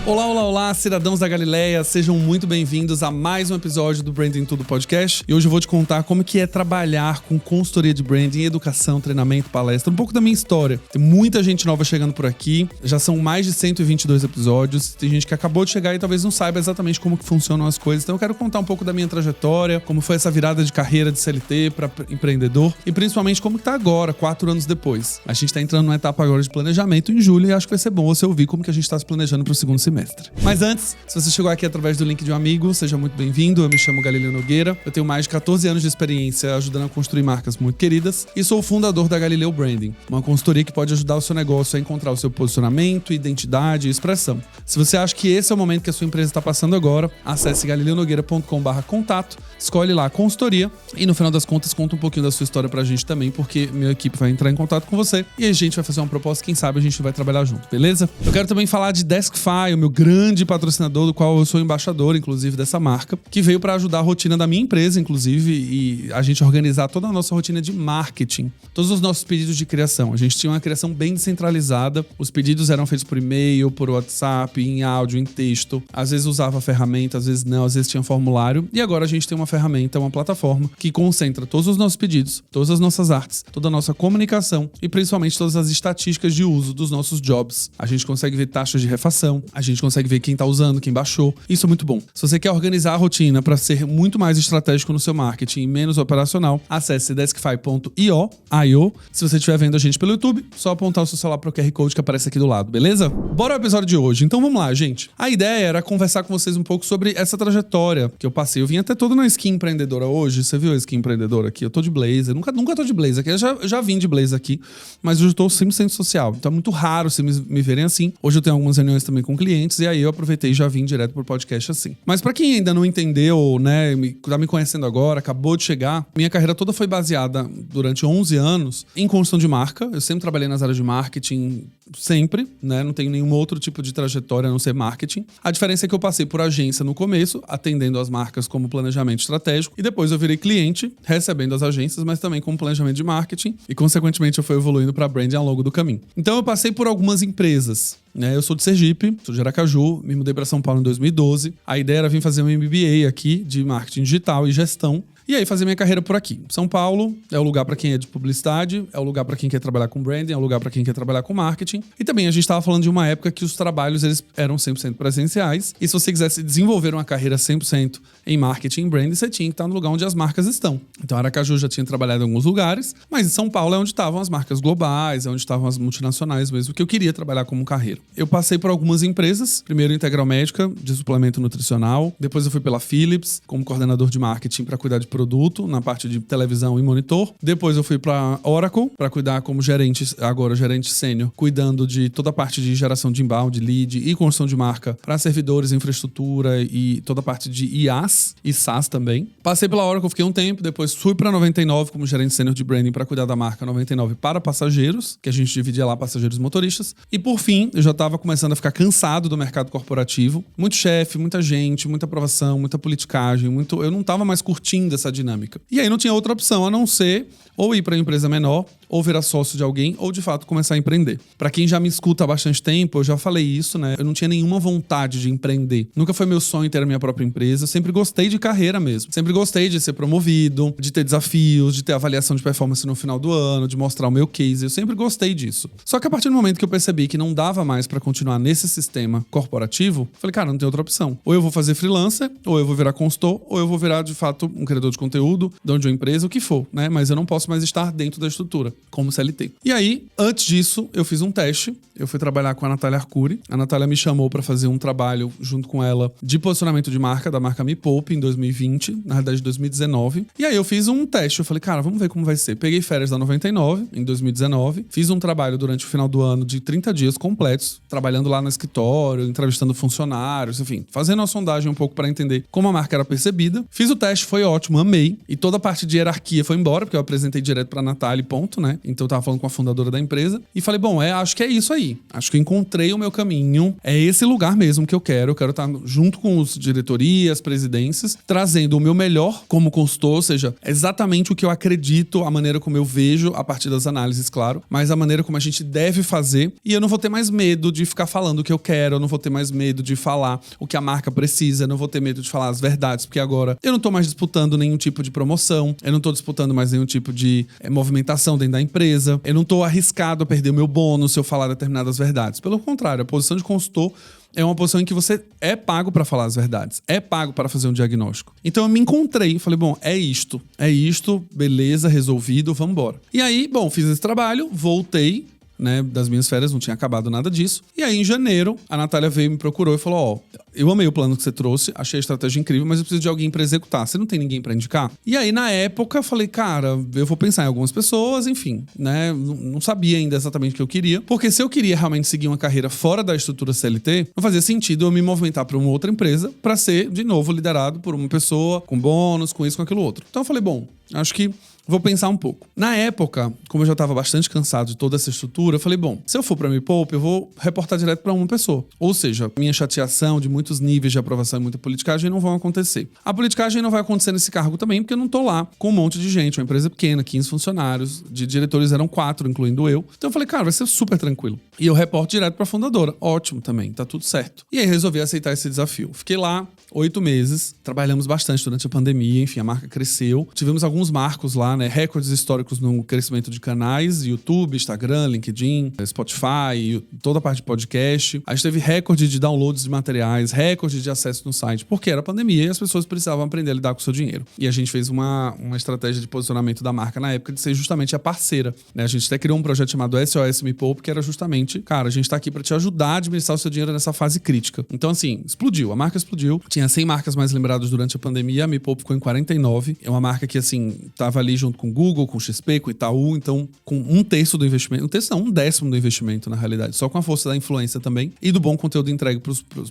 Olá, olá, olá, cidadãos da Galileia, sejam muito bem-vindos a mais um episódio do Branding Tudo Podcast. E hoje eu vou te contar como que é trabalhar com consultoria de branding, educação, treinamento, palestra, um pouco da minha história. Tem muita gente nova chegando por aqui, já são mais de 122 episódios, tem gente que acabou de chegar e talvez não saiba exatamente como que funcionam as coisas. Então eu quero contar um pouco da minha trajetória, como foi essa virada de carreira de CLT para empreendedor e principalmente como que tá agora, 4 anos depois. A gente tá entrando numa etapa agora de planejamento em julho e acho que vai ser bom você ouvir como que a gente tá se planejando pro segundo semestre. Mas antes, se você chegou aqui através do link de um amigo, seja muito bem-vindo. Eu me chamo Galileu Nogueira, eu tenho mais de 14 anos de experiência ajudando a construir marcas muito queridas e sou o fundador da Galileu Branding, uma consultoria que pode ajudar o seu negócio a encontrar o seu posicionamento, identidade e expressão. Se você acha que esse é o momento que a sua empresa está passando agora, acesse galileunogueira.com/contato, escolhe lá a consultoria e no final das contas conta um pouquinho da sua história pra gente também, porque minha equipe vai entrar em contato com você e a gente vai fazer uma proposta, quem sabe a gente vai trabalhar junto, beleza? Eu quero também falar de Deskfy, o meu grande patrocinador, do qual eu sou embaixador, inclusive, dessa marca, que veio para ajudar a rotina da minha empresa, inclusive, e a gente organizar toda a nossa rotina de marketing, todos os nossos pedidos de criação. A gente tinha uma criação bem descentralizada, os pedidos eram feitos por e-mail, por WhatsApp, em áudio, em texto, às vezes usava ferramenta, às vezes não, às vezes tinha formulário, e agora a gente tem uma ferramenta, uma plataforma que concentra todos os nossos pedidos, todas as nossas artes, toda a nossa comunicação e principalmente todas as estatísticas de uso dos nossos jobs. A gente consegue ver taxas de refação, a gente consegue ver quem tá usando, quem baixou. Isso é muito bom. Se você quer organizar a rotina para ser muito mais estratégico no seu marketing e menos operacional, acesse deskfy.io. Se você estiver vendo a gente pelo YouTube, só apontar o seu celular para o QR Code que aparece aqui do lado, beleza? Bora ao episódio de hoje. Então vamos lá, gente. A ideia era conversar com vocês um pouco sobre essa trajetória que eu passei. Eu vim até todo na Skin Empreendedora hoje. Você viu a Skin Empreendedora aqui? Eu tô de blazer. Nunca tô de blazer aqui. Eu já vim de blazer aqui, mas hoje eu tô 100% social. Então é muito raro vocês me verem assim. Hoje eu tenho algumas reuniões também com clientes e aí eu aproveitei e já vim direto pro podcast assim. Mas pra quem ainda não entendeu, né, tá me conhecendo agora, acabou de chegar, minha carreira toda foi baseada durante 11 anos em construção de marca. Eu sempre trabalhei nas áreas de marketing, sempre, né, não tenho nenhum outro tipo de trajetória a não ser marketing. A diferença é que eu passei por agência no começo, atendendo as marcas como planejamento estratégico, e depois eu virei cliente, recebendo as agências, mas também como planejamento de marketing, e consequentemente eu fui evoluindo pra branding ao longo do caminho. Então eu passei por algumas empresas. Eu sou de Sergipe, sou de Aracaju, me mudei para São Paulo em 2012. A ideia era vir fazer um MBA aqui de marketing digital e gestão. E aí fazer minha carreira por aqui. São Paulo é o lugar para quem é de publicidade, é o lugar para quem quer trabalhar com branding, é o lugar para quem quer trabalhar com marketing. E também a gente estava falando de uma época que os trabalhos eles eram 100% presenciais. E se você quisesse desenvolver uma carreira 100% em marketing e branding, você tinha que estar no lugar onde as marcas estão. Então Aracaju já tinha trabalhado em alguns lugares, mas em São Paulo é onde estavam as marcas globais, é onde estavam as multinacionais mesmo, que eu queria trabalhar como carreira. Eu passei por algumas empresas, primeiro Integral Médica, de suplemento nutricional, depois eu fui pela Philips, como coordenador de marketing para cuidar de produto, na parte de televisão e monitor. Depois eu fui para Oracle, para cuidar como gerente, agora gerente sênior, cuidando de toda a parte de geração de inbound, lead e construção de marca para servidores, infraestrutura e toda a parte de IaaS e SaaS também. Passei pela Oracle, fiquei um tempo, depois fui para 99 como gerente sênior de branding para cuidar da marca 99 para passageiros, que a gente dividia lá passageiros e motoristas. E por fim, eu já estava começando a ficar cansado do mercado corporativo. Muito chefe, muita gente, muita aprovação, muita politicagem, eu não estava mais curtindo essa dinâmica. E aí não tinha outra opção a não ser ou ir para uma empresa menor, ou virar sócio de alguém, ou de fato começar a empreender. Pra quem já me escuta há bastante tempo, eu já falei isso, né? Eu não tinha nenhuma vontade de empreender. Nunca foi meu sonho ter a minha própria empresa. Eu sempre gostei de carreira mesmo. Sempre gostei de ser promovido, de ter desafios, de ter avaliação de performance no final do ano, de mostrar o meu case. Eu sempre gostei disso. Só que a partir do momento que eu percebi que não dava mais pra continuar nesse sistema corporativo, falei, cara, não tem outra opção. Ou eu vou fazer freelancer, ou eu vou virar consultor, ou eu vou virar, de fato, um criador de conteúdo, dono de uma empresa, o que for, né? Mas eu não posso mais estar dentro da estrutura, como CLT. E aí, antes disso, eu fiz um teste. Eu fui trabalhar com a Natália Arcuri. A Natália me chamou pra fazer um trabalho junto com ela de posicionamento de marca, da marca Me Poupe, em 2020, na realidade 2019. E aí eu fiz um teste. Eu falei, cara, vamos ver como vai ser. Peguei férias da 99, em 2019. Fiz um trabalho durante o final do ano de 30 dias completos, trabalhando lá no escritório, entrevistando funcionários, enfim, fazendo uma sondagem um pouco pra entender como a marca era percebida. Fiz o teste, foi ótimo, amei. E toda a parte de hierarquia foi embora, porque eu apresentei direto pra Natália e ponto, né? né? Então eu tava falando com a fundadora da empresa e falei, bom, acho que é isso aí. Acho que eu encontrei o meu caminho. É esse lugar mesmo que eu quero. Eu quero estar junto com os diretorias, presidências, trazendo o meu melhor como consultor, ou seja, exatamente o que eu acredito, a maneira como eu vejo, a partir das análises, claro, mas a maneira como a gente deve fazer. E eu não vou ter mais medo de ficar falando o que eu quero, eu não vou ter mais medo de falar o que a marca precisa, eu não vou ter medo de falar as verdades, porque agora eu não tô mais disputando nenhum tipo de promoção, eu não tô disputando mais nenhum tipo de movimentação dentro da empresa, eu não tô arriscado a perder o meu bônus se eu falar determinadas verdades. Pelo contrário, a posição de consultor é uma posição em que você é pago para falar as verdades, é pago para fazer um diagnóstico. Então eu me encontrei, falei, bom, é isto, beleza, resolvido, vamos embora. E aí, bom, fiz esse trabalho, voltei, né, das minhas férias, não tinha acabado nada disso. E aí, em janeiro, a Natália veio, me procurou e falou, eu amei o plano que você trouxe, achei a estratégia incrível, mas eu preciso de alguém pra executar. Você não tem ninguém pra indicar? E aí, na época, eu falei, cara, eu vou pensar em algumas pessoas, enfim, né, não sabia ainda exatamente o que eu queria, porque se eu queria realmente seguir uma carreira fora da estrutura CLT, não fazia sentido eu me movimentar pra uma outra empresa pra ser, de novo, liderado por uma pessoa, com bônus, com isso, com aquilo outro. Então eu falei, bom, acho que vou pensar um pouco. Na época, como eu já estava bastante cansado de toda essa estrutura, eu falei, bom, se eu for para Me Poupe, eu vou reportar direto para uma pessoa. Ou seja, minha chateação de muitos níveis de aprovação e muita politicagem não vão acontecer. A politicagem não vai acontecer nesse cargo também, porque eu não tô lá com um monte de gente, uma empresa pequena, 15 funcionários, de diretores eram 4, incluindo eu. Então eu falei, cara, vai ser super tranquilo. E eu reporto direto para a fundadora. Ótimo também, tá tudo certo. E aí resolvi aceitar esse desafio. Fiquei lá 8 meses, trabalhamos bastante durante a pandemia, enfim, a marca cresceu. Tivemos alguns marcos lá, né, recordes históricos no crescimento de canais, YouTube, Instagram, LinkedIn, Spotify, toda a parte de podcast. A gente teve recorde de downloads de materiais, recorde de acesso no site, porque era pandemia e as pessoas precisavam aprender a lidar com o seu dinheiro. E a gente fez uma estratégia de posicionamento da marca na época de ser justamente a parceira, né? A gente até criou um projeto chamado SOS Me Poupe, que era justamente, cara, a gente tá aqui pra te ajudar a administrar o seu dinheiro nessa fase crítica. Então, assim, explodiu, a marca explodiu. Tinha 100 marcas mais lembradas durante a pandemia, a Me Poupe ficou em 49. É uma marca que, assim, tava ali junto com Google, com XP, com Itaú, então com 1/3 do investimento, 1/3 não, 1/10 do investimento na realidade, só com a força da influência também e do bom conteúdo entregue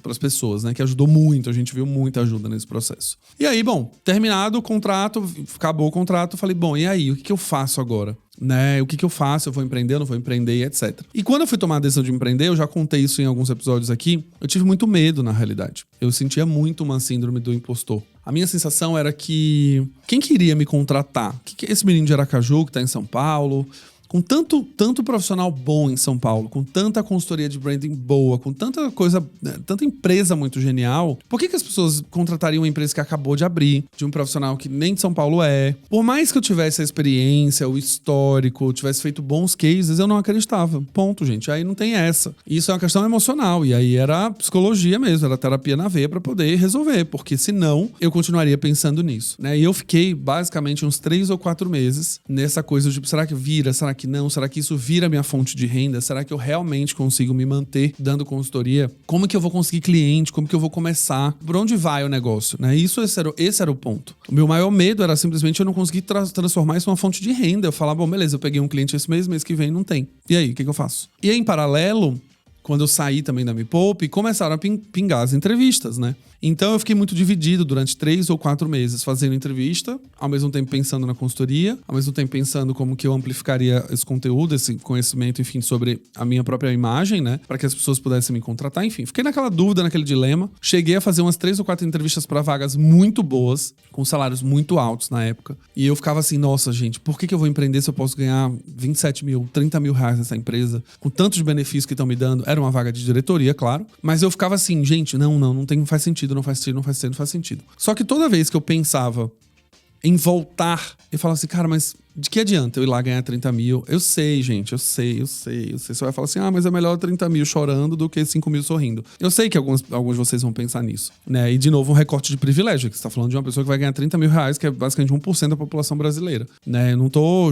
pras pessoas, né, que ajudou muito, a gente viu muita ajuda nesse processo. E aí, bom, terminado o contrato, acabou o contrato, falei, bom, e aí, o que eu faço agora? Né, o que eu faço? Eu vou empreender, eu não vou empreender, etc. E quando eu fui tomar a decisão de empreender, eu já contei isso em alguns episódios aqui, eu tive muito medo, na realidade. Eu sentia muito uma síndrome do impostor. A minha sensação era que quem queria me contratar? Que é esse menino de Aracaju que tá em São Paulo, com tanto profissional bom em São Paulo, com tanta consultoria de branding boa, com tanta coisa, tanta empresa muito genial, por que as pessoas contratariam uma empresa que acabou de abrir, de um profissional que nem de São Paulo é? Por mais que eu tivesse a experiência, o histórico, tivesse feito bons cases, eu não acreditava. Ponto, gente. Aí não tem essa. Isso é uma questão emocional. E aí era psicologia mesmo, era terapia na veia pra poder resolver, porque senão eu continuaria pensando nisso, né? E eu fiquei basicamente uns 3 ou 4 meses nessa coisa, tipo, será que vira? Será que não? Será que isso vira minha fonte de renda? Será que eu realmente consigo me manter dando consultoria? Como que eu vou conseguir cliente? Como que eu vou começar? Por onde vai o negócio? Né? Esse era o ponto. O meu maior medo era simplesmente eu não conseguir transformar isso numa fonte de renda. Eu falava, bom, beleza, eu peguei um cliente esse mês que vem não tem. E aí, o que eu faço? E aí, em paralelo, quando eu saí também da Me Poupe, começaram a pingar as entrevistas, né? Então eu fiquei muito dividido durante 3 ou 4 meses fazendo entrevista, ao mesmo tempo pensando na consultoria, ao mesmo tempo pensando como que eu amplificaria esse conteúdo, esse conhecimento, enfim, sobre a minha própria imagem, né? Para que as pessoas pudessem me contratar, enfim. Fiquei naquela dúvida, naquele dilema. Cheguei a fazer umas 3 ou 4 entrevistas para vagas muito boas, com salários muito altos na época. E eu ficava assim, nossa, gente, por que eu vou empreender se eu posso ganhar 27 mil, 30 mil reais nessa empresa, com tantos benefícios que estão me dando? Era uma vaga de diretoria, claro. Mas eu ficava assim, gente, não faz sentido, não faz sentido. Só que toda vez que eu pensava em voltar, eu falava assim, cara, mas de que adianta eu ir lá ganhar 30 mil? Eu sei, gente, eu sei. Você vai falar assim, mas é melhor 30 mil chorando do que 5 mil sorrindo. Eu sei que alguns de vocês vão pensar nisso, né? E, de novo, um recorte de privilégio, que você tá falando de uma pessoa que vai ganhar 30 mil reais, que é basicamente 1% da população brasileira, né? Eu não tô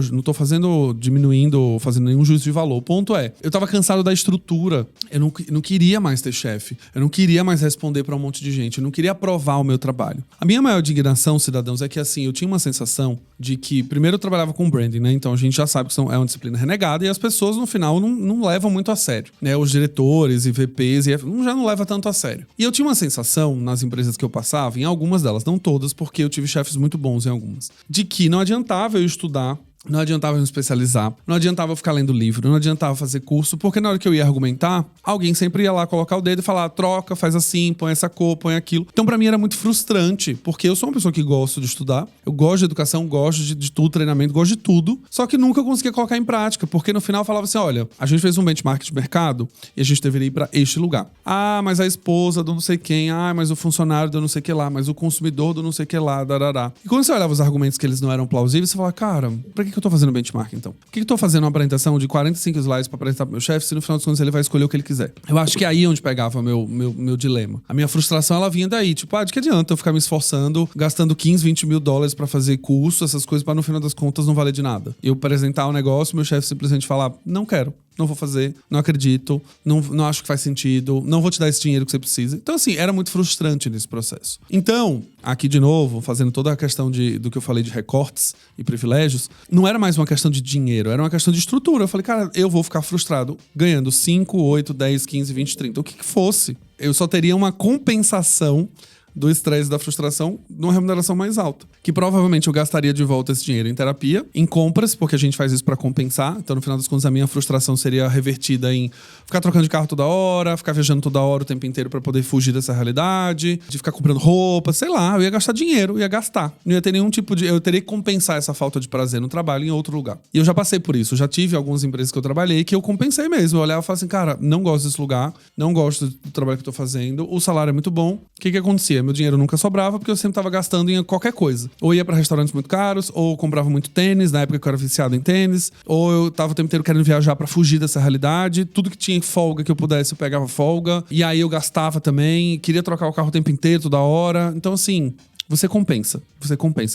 diminuindo, fazendo nenhum juízo de valor. O ponto é, eu tava cansado da estrutura. Eu não queria mais ter chefe. Eu não queria mais responder pra um monte de gente. Eu não queria aprovar o meu trabalho. A minha maior indignação, cidadãos, é que, assim, eu tinha uma sensação de que, primeiro, eu trabalhava com branding, né? Então a gente já sabe que é uma disciplina renegada e as pessoas, no final, não levam muito a sério, né? Os diretores e VPs já não levam tanto a sério. E eu tinha uma sensação, nas empresas que eu passava, em algumas delas, não todas, porque eu tive chefes muito bons em algumas, de que não adiantava eu estudar não adiantava eu me especializar, não adiantava eu ficar lendo livro, não adiantava fazer curso, porque na hora que eu ia argumentar, alguém sempre ia lá colocar o dedo e falar, troca, faz assim, põe essa cor, põe aquilo. Então pra mim era muito frustrante, porque eu sou uma pessoa que gosto de estudar, eu gosto de educação, gosto de tudo, treinamento, gosto de tudo, só que nunca conseguia colocar em prática, porque no final eu falava assim, olha, a gente fez um benchmark de mercado e a gente deveria ir pra este lugar. Ah, mas a esposa do não sei quem, ah, mas o funcionário do não sei que lá, mas o consumidor do não sei que lá, darará. E quando você olhava os argumentos que eles não eram plausíveis, você falava, cara, pra que eu tô fazendo benchmark então? Por que eu tô fazendo uma apresentação de 45 slides pra apresentar pro meu chefe se no final dos contos ele vai escolher o que ele quiser? Eu acho que é aí onde pegava meu dilema. A minha frustração, ela vinha daí, tipo, de que adianta eu ficar me esforçando, gastando 15, 20 mil dólares pra fazer curso, essas coisas, pra no final das contas não valer de nada. Eu apresentar um negócio, meu chefe simplesmente falar, não quero. Não vou fazer, não acredito, não acho que faz sentido, não vou te dar esse dinheiro que você precisa. Então, assim, era muito frustrante nesse processo. Então, aqui de novo, fazendo toda a questão do que eu falei de recortes e privilégios, não era mais uma questão de dinheiro, era uma questão de estrutura. Eu falei, cara, eu vou ficar frustrado ganhando 5, 8, 10, 15, 20, 30, o que fosse. Eu só teria uma compensação do estresse, da frustração, numa remuneração mais alta. Que provavelmente eu gastaria de volta esse dinheiro em terapia, em compras, porque a gente faz isso pra compensar. Então, no final das contas, a minha frustração seria revertida em ficar trocando de carro toda hora, ficar viajando toda hora o tempo inteiro pra poder fugir dessa realidade, de ficar comprando roupa, sei lá, eu ia gastar dinheiro, ia gastar. Não ia ter nenhum tipo de... Eu teria que compensar essa falta de prazer no trabalho em outro lugar. E eu já passei por isso. Eu já tive algumas empresas que eu trabalhei que eu compensei mesmo. Eu olhava e falava assim, cara, não gosto desse lugar, não gosto do trabalho que eu tô fazendo, o salário é muito bom. O que acontecia? Meu dinheiro nunca sobrava porque eu sempre tava gastando em qualquer coisa. Ou ia pra restaurantes muito caros, ou comprava muito tênis, na época que eu era viciado em tênis, ou eu tava o tempo inteiro querendo viajar pra fugir dessa realidade. Tudo que tinha folga que eu pudesse, eu pegava folga. E aí eu gastava também, queria trocar o carro o tempo inteiro, toda hora. Então, assim... Você compensa.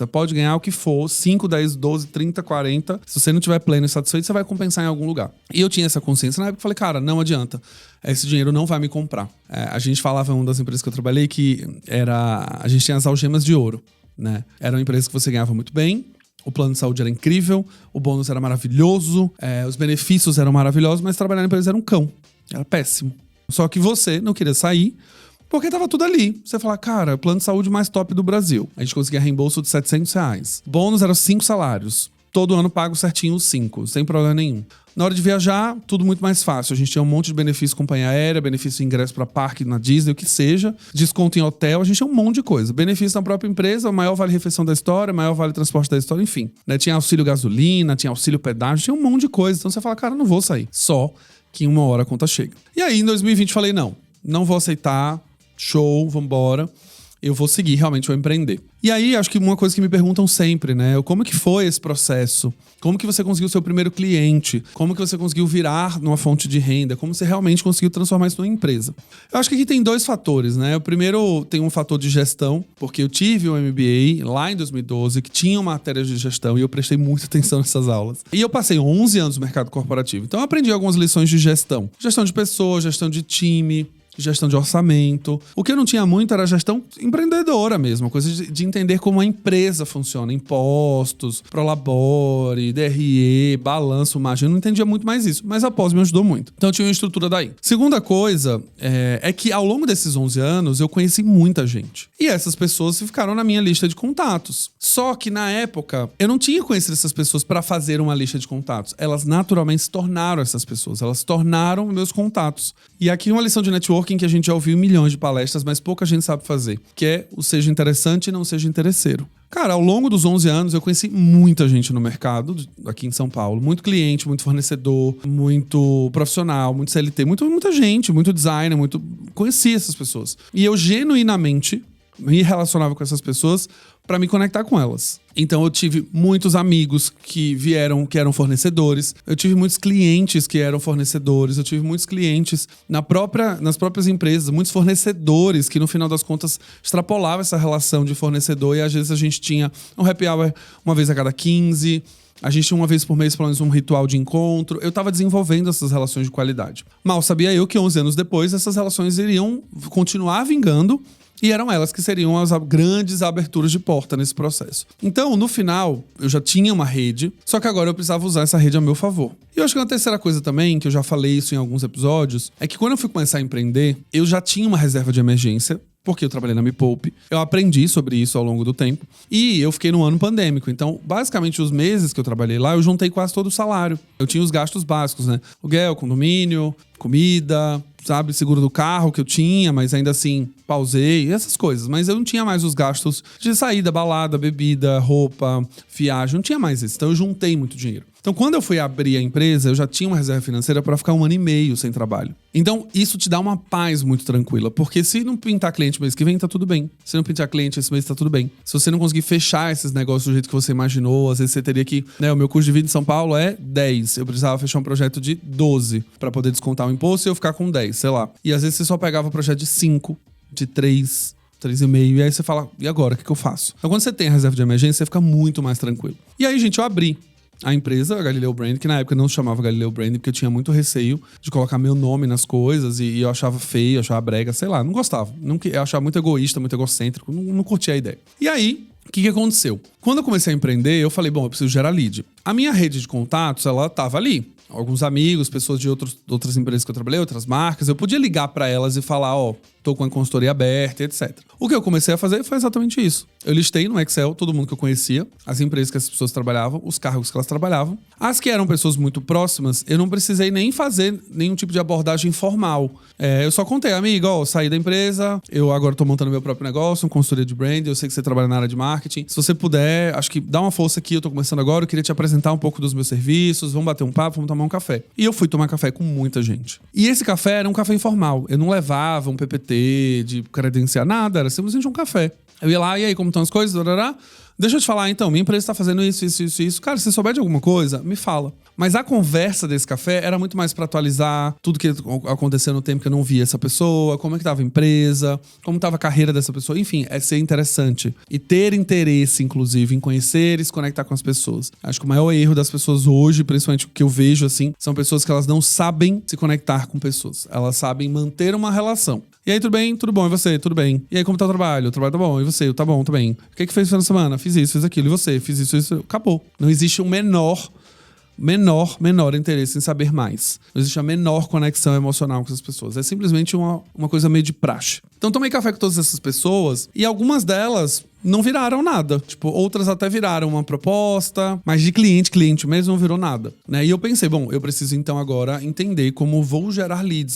Pode ganhar o que for, 5, 10, 12, 30, 40. Se você não tiver pleno e satisfeito, você vai compensar em algum lugar. E eu tinha essa consciência na época, falei, cara, não adianta. Esse dinheiro não vai me comprar. A gente falava em uma das empresas que eu trabalhei que a gente tinha as algemas de ouro, né? Era uma empresa que você ganhava muito bem, o plano de saúde era incrível, o bônus era maravilhoso, os benefícios eram maravilhosos, mas trabalhar na empresa era um cão. Era péssimo. Só que você não queria sair, porque tava tudo ali. Você fala, cara, plano de saúde mais top do Brasil. A gente conseguia reembolso de R$700. Bônus eram 5 salários. Todo ano pago certinho os 5, sem problema nenhum. Na hora de viajar, tudo muito mais fácil. A gente tinha um monte de benefício companhia aérea, benefício de ingresso para parque na Disney, o que seja. Desconto em hotel, a gente tinha um monte de coisa. Benefício na própria empresa, o maior vale-refeição da história, o maior vale-transporte da história, enfim. Né? Tinha auxílio gasolina, tinha auxílio pedágio, tinha um monte de coisa. Então você fala, cara, não vou sair. Só que em uma hora a conta chega. E aí, em 2020, falei, não vou aceitar. Show, vambora. Eu vou seguir, realmente vou empreender. E aí, acho que uma coisa que me perguntam sempre, né? Como que foi esse processo? Como que você conseguiu o seu primeiro cliente? Como que você conseguiu virar numa fonte de renda? Como você realmente conseguiu transformar isso numa empresa? Eu acho que aqui tem 2 fatores, né? O primeiro tem um fator de gestão, porque eu tive um MBA lá em 2012, que tinha matérias de gestão, e eu prestei muita atenção nessas aulas. E eu passei 11 anos no mercado corporativo. Então eu aprendi algumas lições de gestão. Gestão de pessoas, gestão de time, gestão de orçamento. O que eu não tinha muito era a gestão empreendedora mesmo, a coisa de entender como a empresa funciona, impostos, Prolabore, DRE, balanço, margem. Eu não entendia muito mais isso, mas a pós me ajudou muito. Então eu tinha uma estrutura daí. Segunda coisa é que ao longo desses 11 anos eu conheci muita gente. E essas pessoas ficaram na minha lista de contatos. Só que na época eu não tinha conhecido essas pessoas para fazer uma lista de contatos. Elas naturalmente se tornaram essas pessoas. Elas se tornaram meus contatos. E aqui uma lição de networking que a gente já ouviu em milhões de palestras, mas pouca gente sabe fazer, que é o seja interessante e não seja interesseiro. Cara, ao longo dos 11 anos eu conheci muita gente no mercado aqui em São Paulo. Muito cliente, muito fornecedor, muito profissional, muito CLT, muita gente, muito designer, conheci essas pessoas. E eu genuinamente me relacionava com essas pessoas para me conectar com elas. Então eu tive muitos amigos que eram fornecedores, eu tive muitos clientes que eram fornecedores, eu tive muitos clientes nas próprias empresas, muitos fornecedores que no final das contas extrapolavam essa relação de fornecedor, e às vezes a gente tinha um happy hour uma vez a cada 15, a gente tinha uma vez por mês pelo menos um ritual de encontro. Eu estava desenvolvendo essas relações de qualidade. Mal sabia eu que 11 anos depois essas relações iriam continuar vingando, e eram elas que seriam as grandes aberturas de porta nesse processo. Então, no final, eu já tinha uma rede, só que agora eu precisava usar essa rede a meu favor. E eu acho que uma terceira coisa também, que eu já falei isso em alguns episódios, é que quando eu fui começar a empreender, eu já tinha uma reserva de emergência porque eu trabalhei na Me Poupe. Eu aprendi sobre isso ao longo do tempo. E eu fiquei no ano pandêmico. Então, basicamente, os meses que eu trabalhei lá, eu juntei quase todo o salário. Eu tinha os gastos básicos, né? Aluguel, condomínio, comida, sabe? Seguro do carro que eu tinha, mas ainda assim, pausei, essas coisas. Mas eu não tinha mais os gastos de saída, balada, bebida, roupa, viagem. Não tinha mais isso. Então, eu juntei muito dinheiro. Então, quando eu fui abrir a empresa, eu já tinha uma reserva financeira para ficar 1 ano e meio sem trabalho. Então, isso te dá uma paz muito tranquila. Porque se não pintar cliente mês que vem, tá tudo bem. Se não pintar cliente esse mês, tá tudo bem. Se você não conseguir fechar esses negócios do jeito que você imaginou, às vezes você teria que... né, o meu custo de vida em São Paulo é 10. Eu precisava fechar um projeto de 12 para poder descontar o imposto e eu ficar com 10, sei lá. E às vezes você só pegava projeto de 5, de 3... 3,5, e aí você fala, e agora, o que eu faço? Então, quando você tem a reserva de emergência, você fica muito mais tranquilo. E aí, gente, eu abri a empresa, a Galileu Brand, que na época não se chamava Galileu Brand, porque eu tinha muito receio de colocar meu nome nas coisas, e eu achava feio, eu achava brega, sei lá, não gostava. Eu achava muito egoísta, muito egocêntrico, não curtia a ideia. E aí, o que aconteceu? Quando eu comecei a empreender, eu falei, bom, eu preciso gerar lead. A minha rede de contatos, ela tava ali. Alguns amigos, pessoas de outras empresas que eu trabalhei, outras marcas. Eu podia ligar para elas e falar, tô com a consultoria aberta, etc. O que eu comecei a fazer foi exatamente isso. Eu listei no Excel todo mundo que eu conhecia, as empresas que as pessoas trabalhavam, os cargos que elas trabalhavam. As que eram pessoas muito próximas, eu não precisei nem fazer nenhum tipo de abordagem formal. Eu só contei, amigo, saí da empresa, eu agora tô montando meu próprio negócio, uma consultoria de brand, eu sei que você trabalha na área de marketing. Se você puder, acho que dá uma força aqui, eu tô começando agora, eu queria te apresentar um pouco dos meus serviços, vamos bater um papo, vamos tomar um café. E eu fui tomar café com muita gente. E esse café era um café informal. Eu não levava um PPT de credenciar, nada, era simplesmente um café. Eu ia lá, e aí, como estão as coisas? Deixa eu te falar, então, minha empresa está fazendo isso. Cara, se você souber de alguma coisa, me fala. Mas a conversa desse café era muito mais para atualizar tudo que aconteceu no tempo que eu não via essa pessoa, como é que tava a empresa, como estava a carreira dessa pessoa. Enfim, é ser interessante. E ter interesse, inclusive, em conhecer e se conectar com as pessoas. Acho que o maior erro das pessoas hoje, principalmente o que eu vejo, assim, são pessoas que elas não sabem se conectar com pessoas. Elas sabem manter uma relação. E aí, tudo bem? Tudo bom. E você? Tudo bem. E aí, como tá o trabalho? O trabalho tá bom. E você? Tá bom, tá bem. O que fez na semana? Fiz isso, fiz aquilo. E você? Fiz isso. Acabou. Não existe um menor interesse em saber mais. Não existe a menor conexão emocional com essas pessoas. É simplesmente uma coisa meio de praxe. Então, tomei café com todas essas pessoas e algumas delas não viraram nada. Tipo, outras até viraram uma proposta, mas de cliente mesmo não virou nada, né? E eu pensei, bom, eu preciso então agora entender como vou gerar leads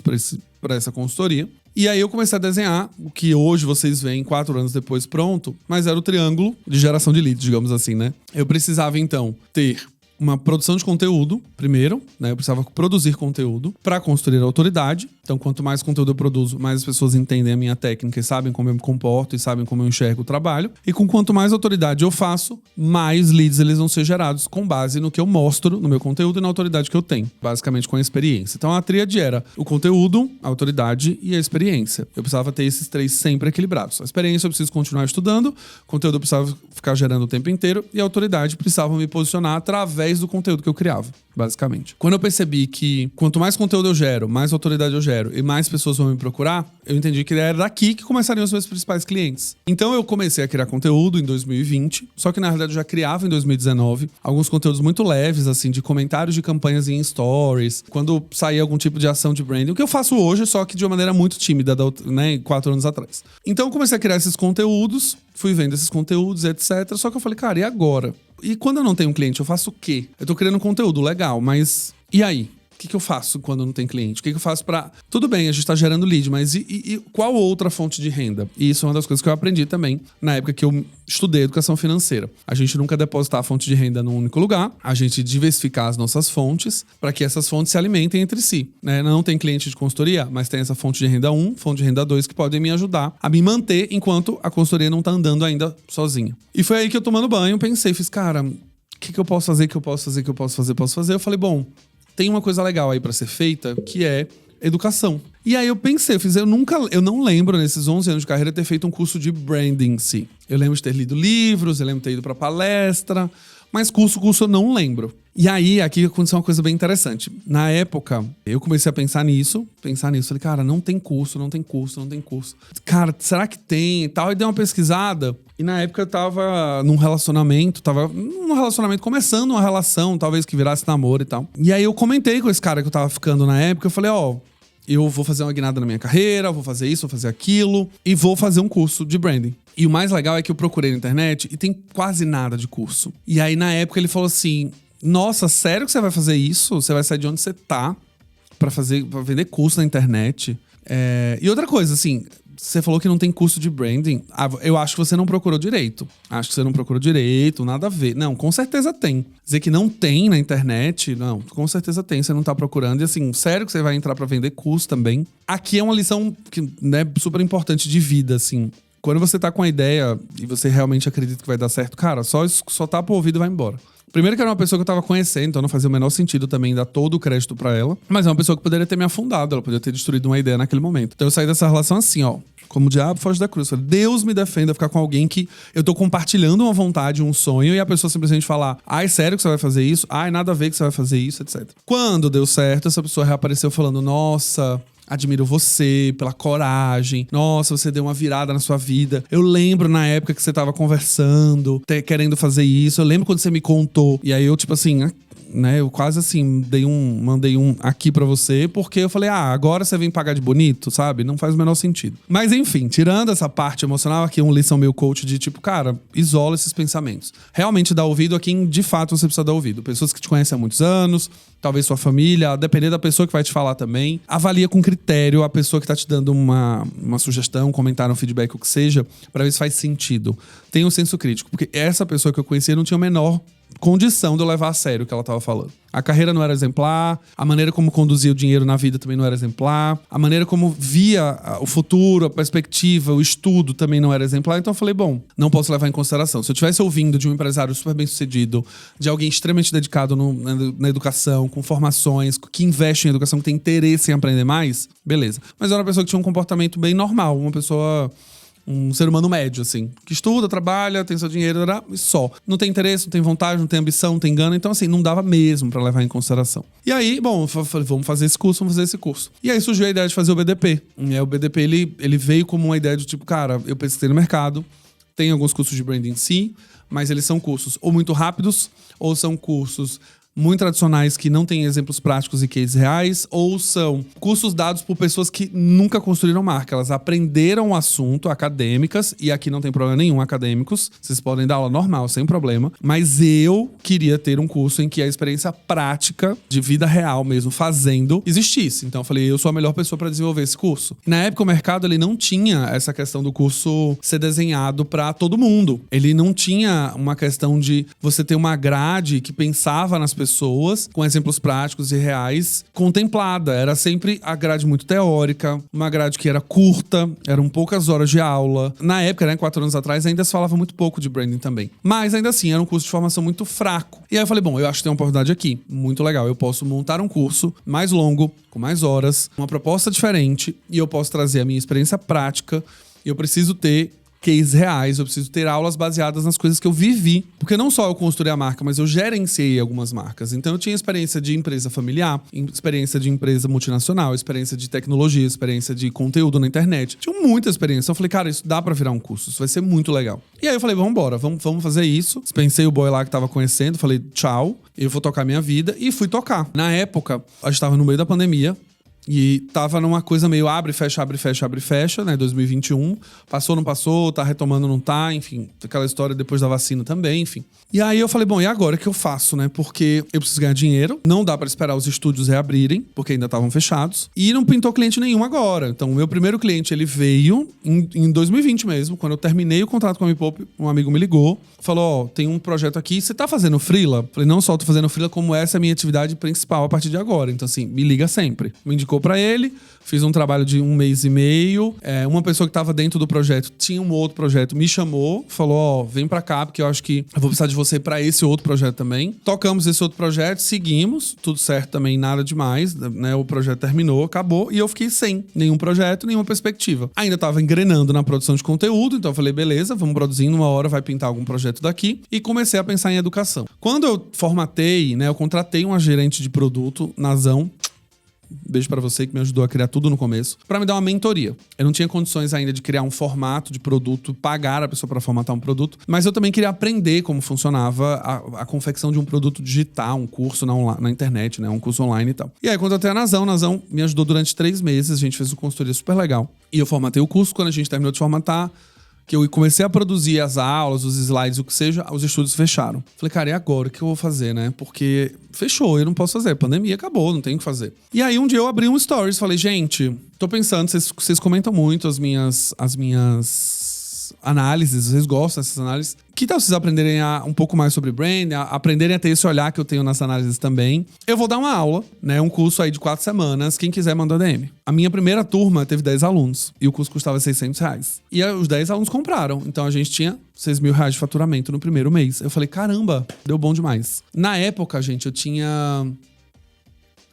para essa consultoria. E aí eu comecei a desenhar o que hoje vocês veem 4 anos depois pronto, mas era o triângulo de geração de leads, digamos assim, né? Eu precisava então ter uma produção de conteúdo, primeiro, né? Eu precisava produzir conteúdo para construir a autoridade. Então, quanto mais conteúdo eu produzo, mais as pessoas entendem a minha técnica e sabem como eu me comporto e sabem como eu enxergo o trabalho. E com quanto mais autoridade eu faço, mais leads eles vão ser gerados com base no que eu mostro no meu conteúdo e na autoridade que eu tenho, basicamente com a experiência. Então, a tríade era o conteúdo, a autoridade e a experiência. Eu precisava ter esses 3 sempre equilibrados. A experiência eu preciso continuar estudando, o conteúdo eu precisava ficar gerando o tempo inteiro e a autoridade precisava me posicionar através do conteúdo que eu criava, basicamente. Quando eu percebi que quanto mais conteúdo eu gero, mais autoridade eu gero e mais pessoas vão me procurar, eu entendi que era daqui que começariam os meus principais clientes. Então eu comecei a criar conteúdo em 2020, só que na realidade eu já criava em 2019 alguns conteúdos muito leves, assim, de comentários de campanhas em stories, quando saía algum tipo de ação de branding, o que eu faço hoje, só que de uma maneira muito tímida, né, 4 anos atrás. Então eu comecei a criar esses conteúdos, fui vendo esses conteúdos, etc. Só que eu falei, cara, e agora? E quando eu não tenho cliente, eu faço o quê? Eu tô criando conteúdo, legal, mas e aí? O que eu faço quando não tem cliente? O que eu faço pra... Tudo bem, a gente tá gerando lead, mas e qual outra fonte de renda? E isso é uma das coisas que eu aprendi também na época que eu estudei educação financeira. A gente nunca depositar a fonte de renda num único lugar, a gente diversificar as nossas fontes para que essas fontes se alimentem entre si, né? Não tem cliente de consultoria, mas tem essa fonte de renda 1, fonte de renda 2 que podem me ajudar a me manter enquanto a consultoria não tá andando ainda sozinha. E foi aí que eu, tomando banho, pensei, fiz, cara, o que eu posso fazer, posso fazer? Eu falei, bom, tem uma coisa legal aí pra ser feita, que é educação. E aí eu pensei, eu não lembro nesses 11 anos de carreira ter feito um curso de branding em si. Eu lembro de ter lido livros, eu lembro de ter ido pra palestra, mas curso eu não lembro. E aí, aqui aconteceu uma coisa bem interessante. Na época, eu comecei a pensar nisso. Falei, cara, não tem curso. Cara, será que tem e tal? E dei uma pesquisada. E na época eu tava num relacionamento, começando uma relação, talvez que virasse namoro e tal. E aí eu comentei com esse cara que eu tava ficando na época. Eu falei, eu vou fazer uma guinada na minha carreira, vou fazer isso, vou fazer aquilo e vou fazer um curso de branding. E o mais legal é que eu procurei na internet e tem quase nada de curso. E aí, na época, ele falou assim, nossa, sério que você vai fazer isso? Você vai sair de onde você tá pra vender curso na internet? E outra coisa, assim, você falou que não tem curso de branding. Eu acho que você não procurou direito. Acho que você não procurou direito, nada a ver. Não, com certeza tem. Dizer que não tem na internet, não, com certeza tem. Você não tá procurando. E assim, sério que você vai entrar pra vender curso também? Aqui é uma lição que, né, super importante de vida, assim. Quando você tá com a ideia e você realmente acredita que vai dar certo, cara, só tapa o ouvido e vai embora. Primeiro que era uma pessoa que eu tava conhecendo, então não fazia o menor sentido também dar todo o crédito pra ela. Mas é uma pessoa que poderia ter me afundado, ela poderia ter destruído uma ideia naquele momento. Então eu saí dessa relação assim, ó, como o diabo foge da cruz. Falei, Deus me defenda ficar com alguém que eu tô compartilhando uma vontade, um sonho, e a pessoa simplesmente falar, ai, sério que você vai fazer isso? Ai, nada a ver que você vai fazer isso, etc. Quando deu certo, essa pessoa reapareceu falando, nossa, admiro você pela coragem. Nossa, você deu uma virada na sua vida. Eu lembro na época que você tava conversando, querendo fazer isso. Eu lembro quando você me contou. E aí eu, tipo assim, né, eu quase assim, mandei um aqui pra você, porque eu falei, agora você vem pagar de bonito, sabe? Não faz o menor sentido. Mas enfim, tirando essa parte emocional, aqui uma lição meio coach de tipo, cara, isola esses pensamentos. Realmente dá ouvido a quem de fato você precisa dar ouvido. Pessoas que te conhecem há muitos anos, talvez sua família, dependendo da pessoa que vai te falar também. Avalia com critério a pessoa que tá te dando uma sugestão, um comentário, um feedback, o que seja, pra ver se faz sentido. Tenha um senso crítico, porque essa pessoa que eu conhecia não tinha o menor condição de eu levar a sério o que ela tava falando. A carreira não era exemplar, a maneira como conduzia o dinheiro na vida também não era exemplar, a maneira como via o futuro, a perspectiva, o estudo também não era exemplar. Então eu falei, bom, não posso levar em consideração. Se eu estivesse ouvindo de um empresário super bem sucedido, de alguém extremamente dedicado na educação, com formações, que investe em educação, que tem interesse em aprender mais, beleza. Mas era uma pessoa que tinha um comportamento bem normal, um ser humano médio, assim, que estuda, trabalha, tem seu dinheiro, e só. Não tem interesse, não tem vontade, não tem ambição, não tem gana. Então, assim, não dava mesmo pra levar em consideração. E aí, bom, eu falei, vamos fazer esse curso. E aí surgiu a ideia de fazer o BDP. E aí, o BDP, ele veio como uma ideia de tipo, cara, eu pesquisei no mercado, tem alguns cursos de branding sim, mas eles são cursos ou muito rápidos, ou são cursos muito tradicionais que não têm exemplos práticos e cases reais, ou são cursos dados por pessoas que nunca construíram marca. Elas aprenderam o assunto, acadêmicas, e aqui não tem problema nenhum, acadêmicos. Vocês podem dar aula normal, sem problema. Mas eu queria ter um curso em que a experiência prática, de vida real mesmo, fazendo, existisse. Então eu falei, eu sou a melhor pessoa para desenvolver esse curso. Na época o mercado ele não tinha essa questão do curso ser desenhado para todo mundo. Ele não tinha uma questão de você ter uma grade que pensava nas pessoas, com exemplos práticos e reais, contemplada. Era sempre a grade muito teórica, uma grade que era curta, eram poucas horas de aula. Na época, né, 4 anos atrás, ainda se falava muito pouco de branding também. Mas ainda assim, era um curso de formação muito fraco. E aí eu falei, bom, eu acho que tem uma oportunidade aqui, muito legal. Eu posso montar um curso mais longo, com mais horas, uma proposta diferente, e eu posso trazer a minha experiência prática. E eu preciso ter cases reais, eu preciso ter aulas baseadas nas coisas que eu vivi. Porque não só eu construí a marca, mas eu gerenciei algumas marcas. Então eu tinha experiência de empresa familiar, experiência de empresa multinacional, experiência de tecnologia, experiência de conteúdo na internet. Tinha muita experiência. Eu falei, cara, isso dá pra virar um curso, isso vai ser muito legal. E aí eu falei, vambora, vamos fazer isso. Dispensei o boy lá que tava conhecendo, falei, tchau, eu vou tocar minha vida. E fui tocar. Na época, a gente tava no meio da pandemia, e tava numa coisa meio abre, fecha, né? 2021. Passou, não passou, tá retomando, não tá, enfim. Aquela história depois da vacina também, enfim. E aí eu falei, bom, e agora o que eu faço, né? Porque eu preciso ganhar dinheiro. Não dá pra esperar os estúdios reabrirem, porque ainda estavam fechados. E não pintou cliente nenhum agora. Então o meu primeiro cliente, ele veio em 2020 mesmo. Quando eu terminei o contrato com a Me Poupe, um amigo me ligou. Falou, tem um projeto aqui, você tá fazendo freela? Falei, não só tô fazendo freela, como essa é a minha atividade principal a partir de agora. Então assim, me liga sempre. Me indicou pra ele, fiz um trabalho de 1 mês e meio. Uma pessoa que tava dentro do projeto tinha um outro projeto, me chamou, falou, vem pra cá, porque eu acho que eu vou precisar de você pra esse outro projeto também. Tocamos esse outro projeto, seguimos, tudo certo também, nada demais, né? O projeto terminou, acabou, e eu fiquei sem nenhum projeto, nenhuma perspectiva. Ainda tava engrenando na produção de conteúdo, então eu falei, beleza, vamos produzindo, uma hora vai pintar algum projeto daqui, e comecei a pensar em educação. Quando eu formatei, né, eu contratei uma gerente de produto, Nazão. beijo pra você que me ajudou a criar tudo no começo, pra me dar uma mentoria. Eu não tinha condições ainda de criar um formato de produto, pagar a pessoa pra formatar um produto, mas eu também queria aprender como funcionava a confecção de um produto digital, um curso na internet, né? Um curso online e tal. E aí, quando eu tenho a Nazão me ajudou durante 3 meses, a gente fez uma consultoria super legal. E eu formatei o curso. Quando a gente terminou de formatar, que eu comecei a produzir as aulas, os slides, o que seja, os estúdios fecharam. Falei, cara, e agora? O que eu vou fazer, né? Porque fechou, eu não posso fazer. A pandemia acabou, não tenho o que fazer. E aí, um dia eu abri um stories, falei, gente, tô pensando, vocês comentam muito as minhas análises, vocês gostam dessas análises. Que tal vocês aprenderem um pouco mais sobre branding, aprenderem a ter esse olhar que eu tenho nas análises também? Eu vou dar uma aula, né? Um curso aí de 4 semanas. Quem quiser mandar DM. A minha primeira turma teve 10 alunos e o curso custava R$600. E aí, os 10 alunos compraram. Então a gente tinha R$6.000 de faturamento no primeiro mês. Eu falei, caramba, deu bom demais. Na época, gente, eu tinha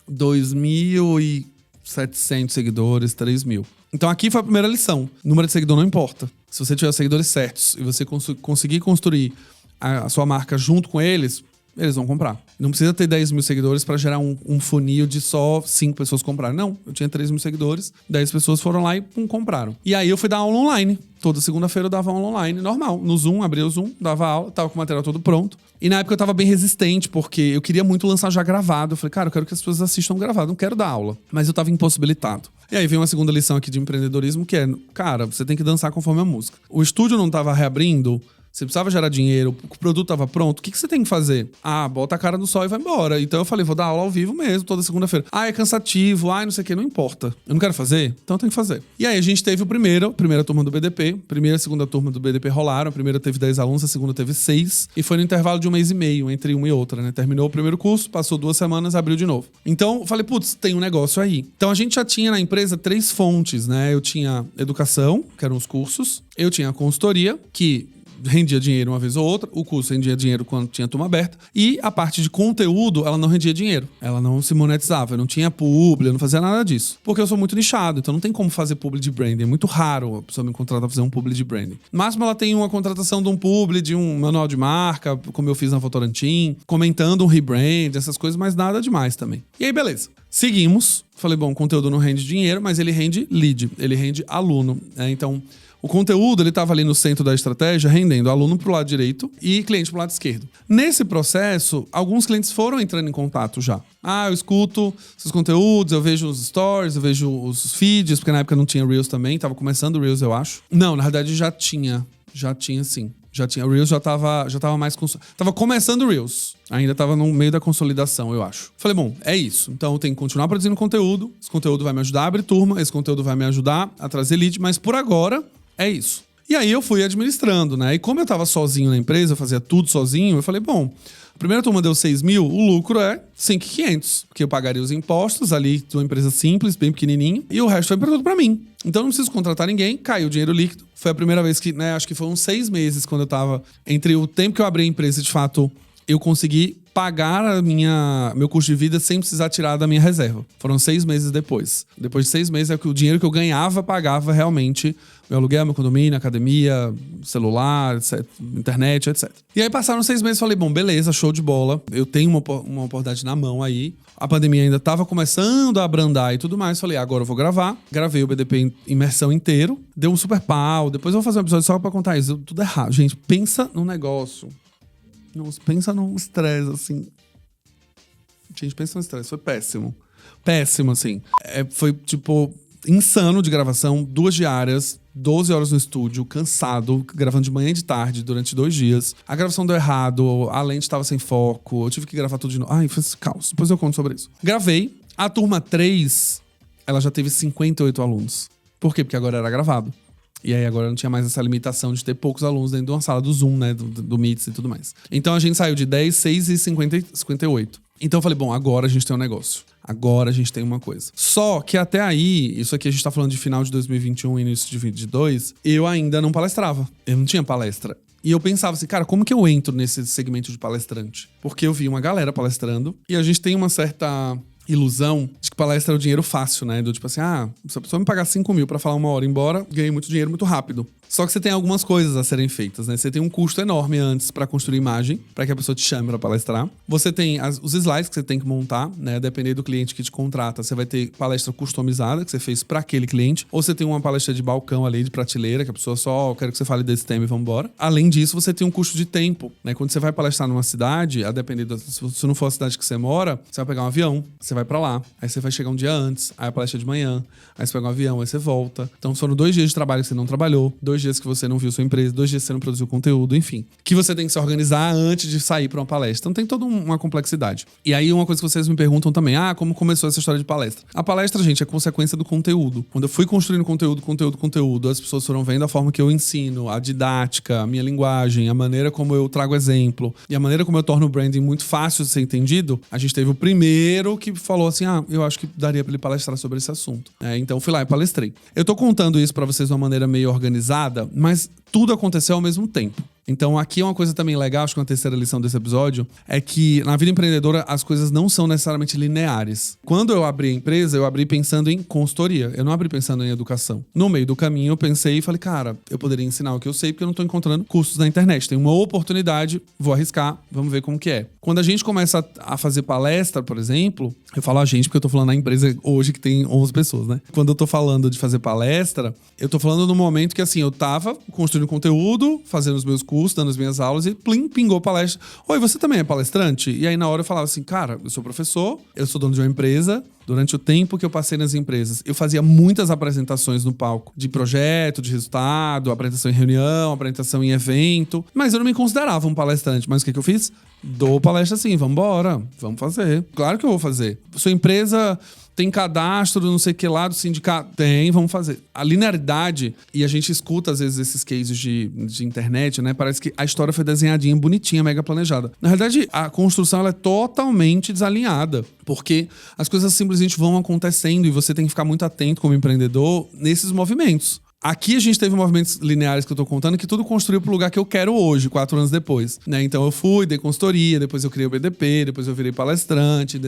2.700 seguidores, 3.000. Então aqui foi a primeira lição. Número de seguidor não importa. Se você tiver os seguidores certos e você conseguir construir a sua marca junto com eles, eles vão comprar. Não precisa ter 10.000 seguidores para gerar um funil de só 5 pessoas comprarem. Não, eu tinha 3.000 seguidores, 10 pessoas foram lá e compraram. E aí eu fui dar aula online. Toda segunda-feira eu dava aula online, normal. No Zoom, abria o Zoom, dava aula, tava com o material todo pronto. E na época eu tava bem resistente, porque eu queria muito lançar já gravado. Eu falei, cara, eu quero que as pessoas assistam gravado, não quero dar aula. Mas eu tava impossibilitado. E aí vem uma segunda lição aqui de empreendedorismo, que é, cara, você tem que dançar conforme a música. O estúdio não tava reabrindo, você precisava gerar dinheiro, o produto tava pronto, o que você tem que fazer? Ah, bota a cara no sol e vai embora. Então eu falei, vou dar aula ao vivo mesmo, toda segunda-feira. Ah, é cansativo, não sei o que, não importa. Eu não quero fazer, então eu tenho que fazer. E aí a gente teve primeira turma do BDP, primeira e segunda turma do BDP rolaram, a primeira teve 10 alunos, a segunda teve 6, e foi no intervalo de 1 mês e meio, entre uma e outra, né? Terminou o primeiro curso, passou 2 semanas, abriu de novo. Então eu falei, putz, tem um negócio aí. Então a gente já tinha na empresa 3 fontes, né? Eu tinha educação, que eram os cursos, eu tinha a consultoria, que rendia dinheiro uma vez ou outra, o curso rendia dinheiro quando tinha turma aberta, e a parte de conteúdo, ela não rendia dinheiro, ela não se monetizava, eu não tinha publi, eu não fazia nada disso, porque eu sou muito nichado, então não tem como fazer publi de branding, é muito raro a pessoa me contratar pra fazer um publi de branding. No máximo ela tem uma contratação de um publi, de um manual de marca, como eu fiz na Votorantim, comentando um rebrand, essas coisas, mas nada demais também. E aí, beleza. Seguimos, falei, bom, o conteúdo não rende dinheiro, mas ele rende lead, ele rende aluno, né? Então, o conteúdo, ele estava ali no centro da estratégia, rendendo aluno pro lado direito e cliente pro lado esquerdo. Nesse processo, alguns clientes foram entrando em contato já. Eu escuto seus conteúdos, eu vejo os stories, eu vejo os feeds, porque na época não tinha Reels também, tava começando o Reels, eu acho. Não, na verdade já tinha sim. Já tinha. O Reels já tava mais... Tava começando o Reels. Ainda tava no meio da consolidação, eu acho. Falei, bom, é isso. Então eu tenho que continuar produzindo conteúdo. Esse conteúdo vai me ajudar a abrir turma. Esse conteúdo vai me ajudar a trazer lead. Mas por agora, é isso. E aí eu fui administrando, né? E como eu tava sozinho na empresa, eu fazia tudo sozinho, eu falei, bom, a primeira turma deu 6.000, o lucro é 5.500. Porque eu pagaria os impostos ali de uma empresa simples, bem pequenininha. E o resto foi tudo pra mim. Então eu não preciso contratar ninguém, caiu o dinheiro líquido. Foi a primeira vez que, né, acho que foram 6 meses quando eu tava... Entre o tempo que eu abri a empresa, de fato, eu consegui pagar meu custo de vida sem precisar tirar da minha reserva. Foram 6 meses depois. Depois de 6 meses, é que o dinheiro que eu ganhava, pagava realmente meu aluguel, meu condomínio, academia, celular, etc, internet, etc. E aí passaram 6 meses, falei, bom, beleza, show de bola. Eu tenho uma oportunidade na mão aí. A pandemia ainda estava começando a abrandar e tudo mais. Falei, agora eu vou gravar. Gravei o BDP imersão inteiro. Deu um super pau. Depois eu vou fazer um episódio só pra contar isso. Deu tudo errado. Gente, pensa num negócio. Nossa, pensa num estresse, assim. Gente, pensa num estresse. Foi péssimo. Péssimo, assim. Foi, tipo, insano de gravação. 2 diárias, 12 horas no estúdio, cansado, gravando de manhã e de tarde, durante 2 dias. A gravação deu errado, a lente estava sem foco, eu tive que gravar tudo de novo. Foi esse caos. Depois eu conto sobre isso. Gravei. A turma 3, ela já teve 58 alunos. Por quê? Porque agora era gravado. E aí agora não tinha mais essa limitação de ter poucos alunos dentro de uma sala do Zoom, né? Do Meets e tudo mais. Então a gente saiu de 10, 6 e 58. Então eu falei, bom, agora a gente tem um negócio. Agora a gente tem uma coisa. Só que até aí, isso aqui a gente tá falando de final de 2021 e início de 2022, eu ainda não palestrava. Eu não tinha palestra. E eu pensava assim, cara, como que eu entro nesse segmento de palestrante? Porque eu vi uma galera palestrando e a gente tem uma certa ilusão de que palestra é o dinheiro fácil, né? Do tipo assim, se a pessoa me pagar 5.000 pra falar 1 hora embora, ganhei muito dinheiro muito rápido. Só que você tem algumas coisas a serem feitas, né? Você tem um custo enorme antes para construir imagem, para que a pessoa te chame para palestrar. Você tem os slides que você tem que montar, né? Dependendo do cliente que te contrata, você vai ter palestra customizada que você fez para aquele cliente, ou você tem uma palestra de balcão ali, de prateleira, que a pessoa só quer que você fale desse tema e vambora. Além disso, você tem um custo de tempo, né? Quando você vai palestrar numa cidade, a depender se não for a cidade que você mora, você vai pegar um avião, você vai para lá, aí você vai chegar um dia antes, aí a palestra é de manhã, aí você pega um avião, aí você volta. Então foram 2 dias de trabalho que você não trabalhou, 2 dias que você não viu sua empresa, 2 dias que você não produziu conteúdo, enfim. Que você tem que se organizar antes de sair para uma palestra. Então tem toda uma complexidade. E aí uma coisa que vocês me perguntam também, como começou essa história de palestra? A palestra, gente, é consequência do conteúdo. Quando eu fui construindo conteúdo, as pessoas foram vendo a forma que eu ensino, a didática, a minha linguagem, a maneira como eu trago exemplo e a maneira como eu torno o branding muito fácil de ser entendido. A gente teve o primeiro que falou assim, eu acho que daria pra ele palestrar sobre esse assunto. Então eu fui lá e palestrei. Eu tô contando isso pra vocês de uma maneira meio organizada, mas tudo aconteceu ao mesmo tempo. Então aqui é uma coisa também legal, acho que uma terceira lição desse episódio, é que na vida empreendedora as coisas não são necessariamente lineares. Quando eu abri a empresa, eu abri pensando em consultoria, eu não abri pensando em educação. No meio do caminho eu pensei e falei, cara, eu poderia ensinar o que eu sei porque eu não tô encontrando cursos na internet. Tem uma oportunidade, vou arriscar, vamos ver como que é. Quando a gente começa a fazer palestra, por exemplo, eu falo a gente porque eu tô falando na empresa hoje que tem 11 pessoas, né? Quando eu tô falando de fazer palestra, eu tô falando no momento que assim, eu tava construindo conteúdo, fazendo os meus cursos, dando as minhas aulas e pingou palestra. Oi, você também é palestrante? E aí na hora eu falava assim, cara, eu sou professor, eu sou dono de uma empresa. Durante o tempo que eu passei nas empresas, eu fazia muitas apresentações no palco, de projeto, de resultado, apresentação em reunião, apresentação em evento, mas eu não me considerava um palestrante. Mas o que eu fiz? Dou palestra assim, vambora, vamos fazer. Claro que eu vou fazer. Sua empresa tem cadastro, não sei o que lá, do sindicato? Tem, vamos fazer. A linearidade, e a gente escuta às vezes esses cases de internet, né? Parece que a história foi desenhadinha, bonitinha, mega planejada. Na realidade, a construção ela é totalmente desalinhada, porque as coisas simplesmente vão acontecendo e você tem que ficar muito atento como empreendedor nesses movimentos. Aqui a gente teve movimentos lineares que eu tô contando que tudo construiu pro lugar que eu quero hoje, 4 anos depois, né? Então eu fui, dei consultoria, depois eu criei o BDP, depois eu virei palestrante,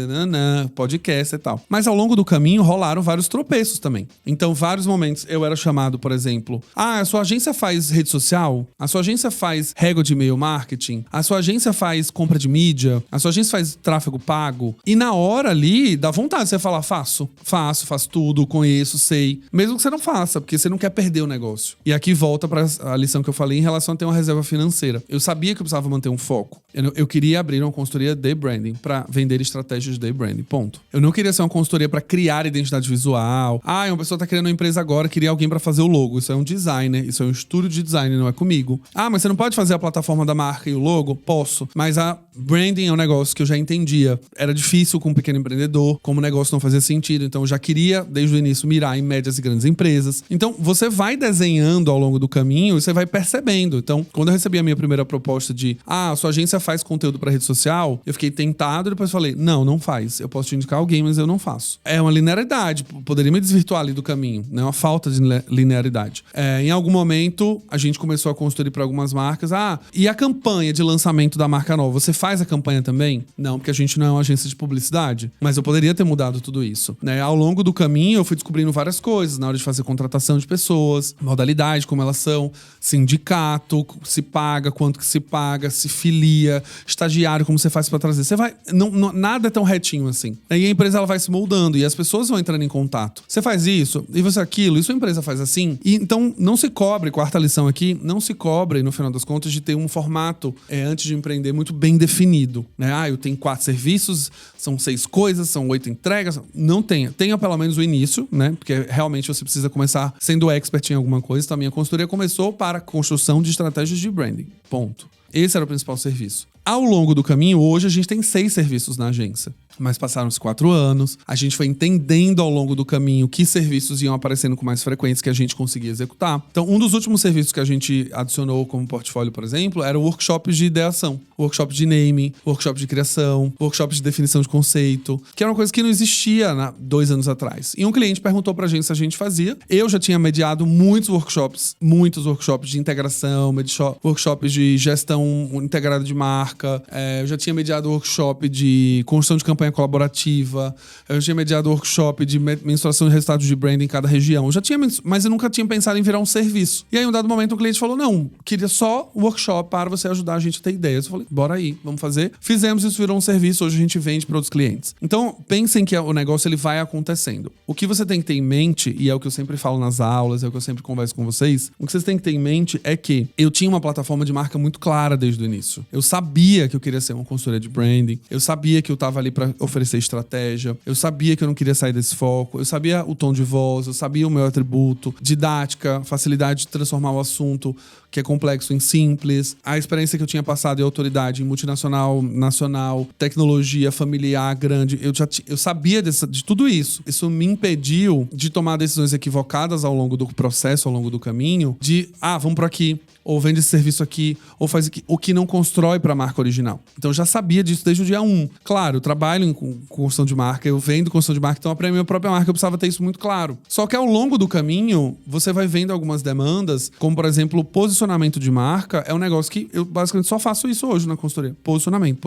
podcast e tal. Mas ao longo do caminho rolaram vários tropeços também. Então vários momentos eu era chamado, por exemplo, a sua agência faz rede social? A sua agência faz régua de e-mail marketing? A sua agência faz compra de mídia? A sua agência faz tráfego pago? E na hora ali, dá vontade de você falar, faço tudo, conheço, sei. Mesmo que você não faça, porque você não quer perder o negócio. E aqui volta para a lição que eu falei em relação a ter uma reserva financeira. Eu sabia que eu precisava manter um foco. Eu queria abrir uma consultoria de branding para vender estratégias de branding, ponto. Eu não queria ser uma consultoria para criar identidade visual. Uma pessoa tá criando uma empresa agora, queria alguém para fazer o logo. Isso é um designer, isso é um estúdio de design, não é comigo. Mas você não pode fazer a plataforma da marca e o logo? Posso. Mas a branding é um negócio que eu já entendia. Era difícil com um pequeno empreendedor, como o negócio não fazia sentido. Então eu já queria, desde o início, mirar em médias e grandes empresas. Então você vai desenhando ao longo do caminho e você vai percebendo. Então, quando eu recebi a minha primeira proposta de a sua agência faz conteúdo para rede social, eu fiquei tentado e depois falei, não faz. Eu posso te indicar alguém, mas eu não faço. É uma linearidade, poderia me desvirtuar ali do caminho, né? Uma falta de linearidade. Em algum momento, a gente começou a construir para algumas marcas. E a campanha de lançamento da marca nova, você faz a campanha também? Não, porque a gente não é uma agência de publicidade. Mas eu poderia ter mudado tudo isso, né? Ao longo do caminho, eu fui descobrindo várias coisas na hora de fazer contratação de pessoas, modalidade, como elas são, sindicato, se paga, quanto que se paga, se filia, estagiário, como você faz pra trazer. Você vai... nada é tão retinho assim. Aí a empresa ela vai se moldando e as pessoas vão entrando em contato. Você faz isso, e você aquilo, e sua empresa faz assim. E então, não se cobre, quarta lição aqui, não se cobre, no final das contas, de ter um formato, antes de empreender, muito bem definido. Né? Eu tenho 4 serviços, são 6 coisas, são 8 entregas. Não tenha. Tenha pelo menos o início, né? Porque realmente você precisa começar sendo expert em alguma coisa. Então, a minha consultoria começou para a construção de estratégias de branding. Ponto. Esse era o principal serviço. Ao longo do caminho, hoje a gente tem 6 serviços na agência. Mas passaram-se 4 anos, a gente foi entendendo ao longo do caminho que serviços iam aparecendo com mais frequência que a gente conseguia executar. Então, um dos últimos serviços que a gente adicionou como portfólio, por exemplo, era workshops de ideação, workshop de naming, workshop de criação, workshop de definição de conceito, que era uma coisa que não existia 2 anos atrás. E um cliente perguntou pra gente se a gente fazia. Eu já tinha mediado muitos workshops de integração, workshops de gestão integrada de marca, eu já tinha mediado workshop de construção de campanha campanha colaborativa, eu já tinha mediado workshop de mensuração de resultados de branding em cada região. Eu já tinha, mas eu nunca tinha pensado em virar um serviço. E aí, em um dado momento, o cliente falou, não, queria só workshop para você ajudar a gente a ter ideias. Eu falei, bora aí, vamos fazer. Fizemos, isso virou um serviço, hoje a gente vende para outros clientes. Então, pensem que o negócio ele vai acontecendo. O que você tem que ter em mente, e é o que eu sempre falo nas aulas, é o que eu sempre converso com vocês, o que vocês têm que ter em mente é que eu tinha uma plataforma de marca muito clara desde o início. Eu sabia que eu queria ser uma consultoria de branding, eu sabia que eu tava ali para oferecer estratégia, eu sabia que eu não queria sair desse foco, eu sabia o tom de voz, eu sabia o meu atributo, didática, facilidade de transformar o assunto que é complexo em simples, a experiência que eu tinha passado em autoridade em multinacional, nacional, tecnologia familiar grande, eu sabia de tudo isso. Isso me impediu de tomar decisões equivocadas ao longo do processo, ao longo do caminho, de, vamos por aqui, ou vende esse serviço aqui, ou faz aqui, o que não constrói para a marca original. Então eu já sabia disso desde o dia 1. Claro, eu trabalho com construção de marca, eu vendo construção de marca, então para a minha própria marca eu precisava ter isso muito claro. Só que ao longo do caminho, você vai vendo algumas demandas, como por exemplo, o posicionamento de marca é um negócio que eu basicamente só faço isso hoje na consultoria. Posicionamento.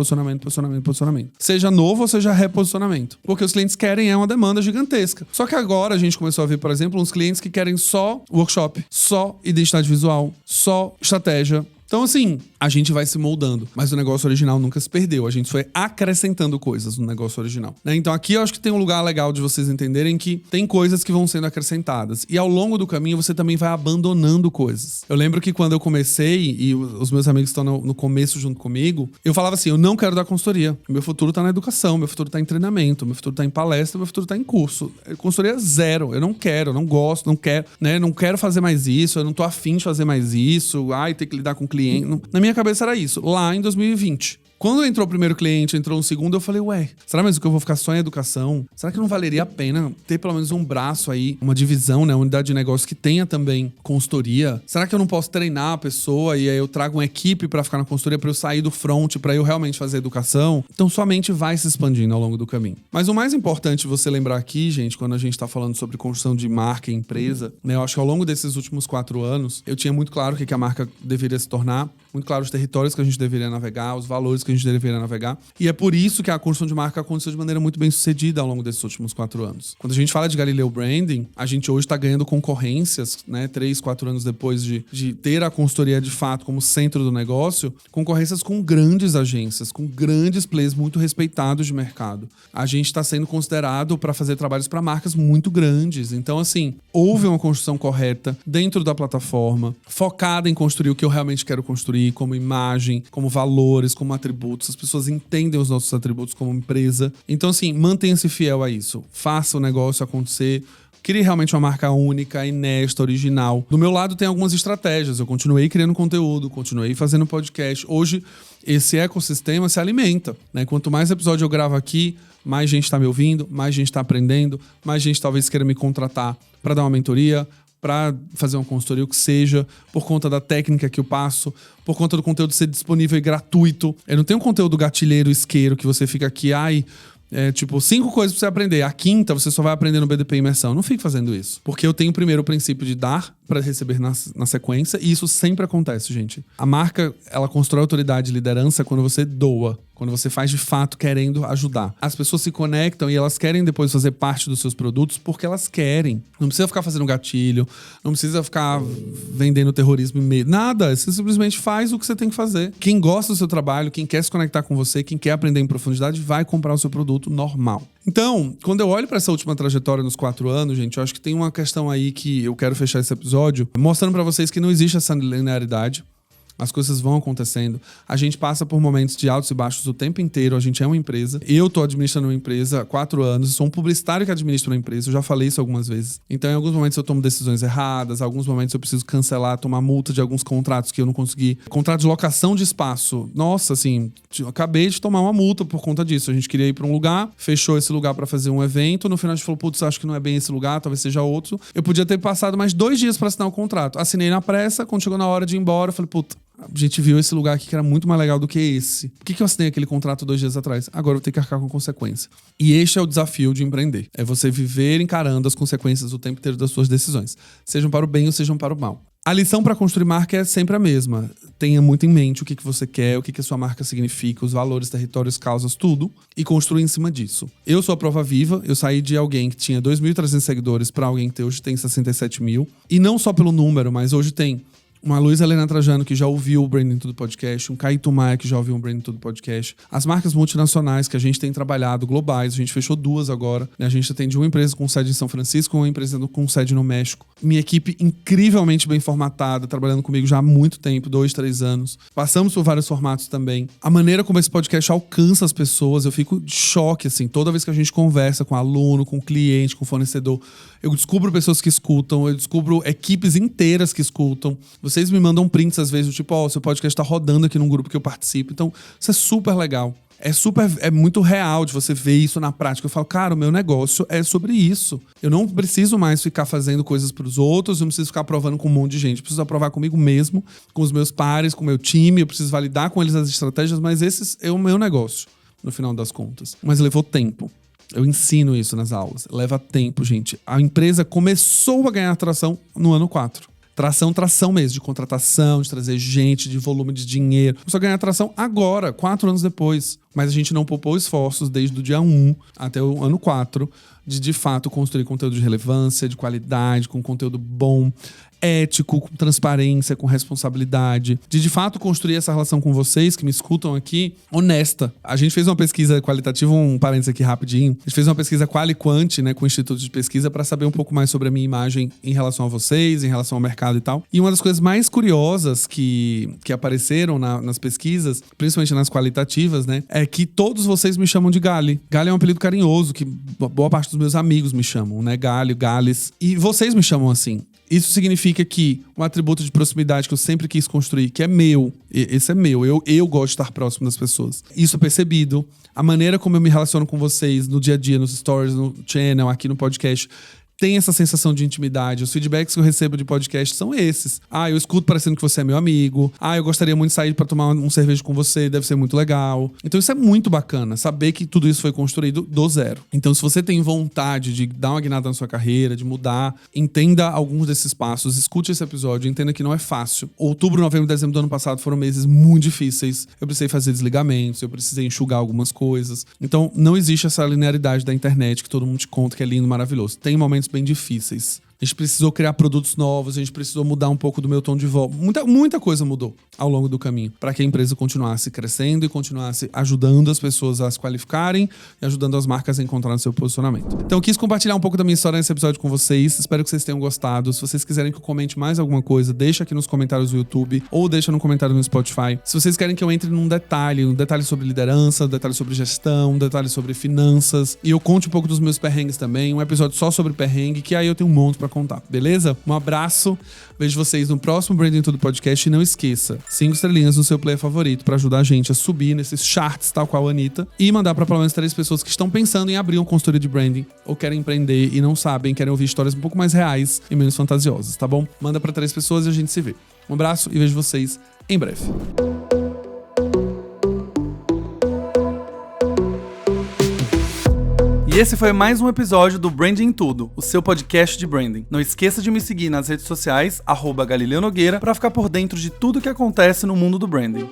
Seja novo ou seja reposicionamento. Porque os clientes querem, é uma demanda gigantesca. Só que agora a gente começou a ver, por exemplo, uns clientes que querem só workshop, só identidade visual, só estratégia. Então, assim, a gente vai se moldando, mas o negócio original nunca se perdeu. A gente foi acrescentando coisas no negócio original, né? Então, aqui eu acho que tem um lugar legal de vocês entenderem que tem coisas que vão sendo acrescentadas. E ao longo do caminho, você também vai abandonando coisas. Eu lembro que quando eu comecei, e os meus amigos estão no começo junto comigo, eu falava assim, eu não quero dar consultoria. Meu futuro tá na educação, meu futuro tá em treinamento, meu futuro tá em palestra, meu futuro tá em curso. Consultoria zero. Eu não quero, eu não gosto, não quero, né? Não quero fazer mais isso, eu não tô afim de fazer mais isso. Ter que lidar com cliente. Na minha cabeça era isso, lá em 2020. Quando entrou o primeiro cliente, entrou um segundo, eu falei, será mesmo que eu vou ficar só em educação? Será que não valeria a pena ter pelo menos um braço aí, uma divisão, né, uma unidade de negócio que tenha também consultoria? Será que eu não posso treinar a pessoa e aí eu trago uma equipe pra ficar na consultoria, pra eu sair do front, pra eu realmente fazer educação? Então, somente vai se expandindo ao longo do caminho. Mas o mais importante você lembrar aqui, gente, quando a gente tá falando sobre construção de marca e empresa, né, eu acho que ao longo desses últimos 4 anos, eu tinha muito claro o que a marca deveria se tornar, muito claro os territórios que a gente deveria navegar, os valores que a gente deveria navegar. E é por isso que a construção de marca aconteceu de maneira muito bem sucedida ao longo desses últimos 4 anos. Quando a gente fala de Galileu Branding, a gente hoje está ganhando concorrências, né, 3, 4 anos depois de ter a consultoria de fato como centro do negócio, concorrências com grandes agências, com grandes players muito respeitados de mercado. A gente está sendo considerado para fazer trabalhos para marcas muito grandes. Então, assim, houve uma construção correta dentro da plataforma, focada em construir o que eu realmente quero construir, como imagem, como valores, como atributos. As pessoas entendem os nossos atributos como empresa. Então, assim, mantenha-se fiel a isso. Faça o negócio acontecer. Crie realmente uma marca única, inédita, original. Do meu lado tem algumas estratégias. Eu continuei criando conteúdo, continuei fazendo podcast. Hoje, esse ecossistema se alimenta, né? Quanto mais episódio eu gravo aqui, mais gente está me ouvindo, mais gente está aprendendo, mais gente talvez queira me contratar para dar uma mentoria, para fazer uma consultoria, o que seja, por conta da técnica que eu passo, por conta do conteúdo ser disponível e gratuito. Eu não tenho um conteúdo gatilheiro, isqueiro, que você fica aqui, 5 coisas pra você aprender. A 5ª você só vai aprender no BDP Imersão. Eu não fico fazendo isso. Porque eu tenho primeiro o princípio de dar para receber na sequência, e isso sempre acontece, gente. A marca, ela constrói autoridade e liderança quando você doa, quando você faz de fato querendo ajudar. As pessoas se conectam e elas querem depois fazer parte dos seus produtos porque elas querem. Não precisa ficar fazendo gatilho, não precisa ficar vendendo terrorismo e medo. Nada, você simplesmente faz o que você tem que fazer. Quem gosta do seu trabalho, quem quer se conectar com você, quem quer aprender em profundidade, vai comprar o seu produto normal. Então, quando eu olho para essa última trajetória nos 4 anos, gente, eu acho que tem uma questão aí que eu quero fechar esse episódio mostrando para vocês que não existe essa linearidade. As coisas vão acontecendo. A gente passa por momentos de altos e baixos o tempo inteiro. A gente é uma empresa. Eu tô administrando uma empresa há 4 anos. Sou um publicitário que administra uma empresa. Eu já falei isso algumas vezes. Então, em alguns momentos eu tomo decisões erradas. Em alguns momentos eu preciso cancelar, tomar multa de alguns contratos que eu não consegui. Contrato de locação de espaço. Nossa, assim, acabei de tomar uma multa por conta disso. A gente queria ir pra um lugar, fechou esse lugar pra fazer um evento. No final a gente falou, putz, acho que não é bem esse lugar, talvez seja outro. Eu podia ter passado mais 2 dias pra assinar o contrato. Assinei na pressa, quando chegou na hora de ir embora, eu falei, puta, a gente viu esse lugar aqui que era muito mais legal do que esse. Por que eu assinei aquele contrato 2 dias atrás? Agora eu vou ter que arcar com consequência. E este é o desafio de empreender. É você viver encarando as consequências o tempo inteiro das suas decisões. Sejam para o bem ou sejam para o mal. A lição para construir marca é sempre a mesma. Tenha muito em mente o que você quer, o que a sua marca significa, os valores, territórios, causas, tudo, e construir em cima disso. Eu sou a prova viva, eu saí de alguém que tinha 2.300 seguidores para alguém que hoje tem 67 mil. E não só pelo número, mas hoje tem uma Luísa Helena Trajano, que já ouviu o Branding Tudo Podcast, um Caíto Maia, que já ouviu o Branding Tudo Podcast. As marcas multinacionais que a gente tem trabalhado, globais, a gente fechou 2 agora. Né? A gente atende uma empresa com sede em São Francisco, uma empresa com sede no México. Minha equipe incrivelmente bem formatada, trabalhando comigo já há muito tempo, 2, 3 anos. Passamos por vários formatos também. A maneira como esse podcast alcança as pessoas, eu fico de choque, assim. Toda vez que a gente conversa com aluno, com cliente, com fornecedor, eu descubro pessoas que escutam, eu descubro equipes inteiras que escutam. Vocês me mandam prints às vezes, tipo, seu podcast tá rodando aqui num grupo que eu participo. Então, isso é super legal. É muito real de você ver isso na prática. Eu falo, cara, o meu negócio é sobre isso. Eu não preciso mais ficar fazendo coisas pros outros, eu não preciso ficar provando com um monte de gente. Eu preciso aprovar comigo mesmo, com os meus pares, com o meu time, eu preciso validar com eles as estratégias, mas esse é o meu negócio, no final das contas. Mas levou tempo. Eu ensino isso nas aulas. Leva tempo, gente. A empresa começou a ganhar atração no ano 4. Tração mesmo, de contratação, de trazer gente, de volume de dinheiro. Começou a ganhar atração agora, 4 anos depois. Mas a gente não poupou esforços desde o dia 1 até o ano 4 de fato, construir conteúdo de relevância, de qualidade, com conteúdo bom, ético, com transparência, com responsabilidade. De fato, construir essa relação com vocês que me escutam aqui, honesta. A gente fez uma pesquisa qualitativa, um parênteses aqui rapidinho. A gente fez uma pesquisa Quali-Quant, né, com o Instituto de Pesquisa, para saber um pouco mais sobre a minha imagem em relação a vocês, em relação ao mercado e tal. E uma das coisas mais curiosas que apareceram nas pesquisas, principalmente nas qualitativas, né, é que todos vocês me chamam de Gali. Gali é um apelido carinhoso, que boa parte dos meus amigos me chamam, né, Gali, Gales. E vocês me chamam assim. Isso significa que um atributo de proximidade que eu sempre quis construir, que é meu, esse é meu, eu gosto de estar próximo das pessoas. Isso é percebido. A maneira como eu me relaciono com vocês no dia a dia, nos stories, no channel, aqui no podcast, tem essa sensação de intimidade. Os feedbacks que eu recebo de podcast são esses. Eu escuto parecendo que você é meu amigo. Eu gostaria muito de sair pra tomar um cerveja com você, deve ser muito legal. Então isso é muito bacana, saber que tudo isso foi construído do zero. Então se você tem vontade de dar uma guinada na sua carreira, de mudar, entenda alguns desses passos, escute esse episódio, entenda que não é fácil. Outubro, novembro e dezembro do ano passado foram meses muito difíceis. Eu precisei fazer desligamentos, eu precisei enxugar algumas coisas. Então não existe essa linearidade da internet que todo mundo te conta que é lindo, maravilhoso. Tem momentos bem difíceis. A gente precisou criar produtos novos, a gente precisou mudar um pouco do meu tom de voz. Muita coisa mudou ao longo do caminho para que a empresa continuasse crescendo e continuasse ajudando as pessoas a se qualificarem e ajudando as marcas a encontrar seu posicionamento. Então eu quis compartilhar um pouco da minha história nesse episódio com vocês. Espero que vocês tenham gostado. Se vocês quiserem que eu comente mais alguma coisa, deixa aqui nos comentários do YouTube ou deixa no comentário no Spotify. Se vocês querem que eu entre num detalhe sobre liderança, um detalhe sobre gestão, um detalhe sobre finanças e eu conte um pouco dos meus perrengues também, um episódio só sobre perrengue, que aí eu tenho um monte pra contar, beleza? Um abraço, vejo vocês no próximo Branding Tudo Podcast e não esqueça, 5 estrelinhas no seu player favorito pra ajudar a gente a subir nesses charts, tal qual a Anitta, e mandar pra pelo menos 3 pessoas que estão pensando em abrir uma consultoria de branding ou querem empreender e não sabem, querem ouvir histórias um pouco mais reais e menos fantasiosas, tá bom? Manda pra 3 pessoas e a gente se vê. Um abraço e vejo vocês em breve. E esse foi mais um episódio do Branding Tudo, o seu podcast de branding. Não esqueça de me seguir nas redes sociais, @Galileu Nogueira, para ficar por dentro de tudo que acontece no mundo do branding.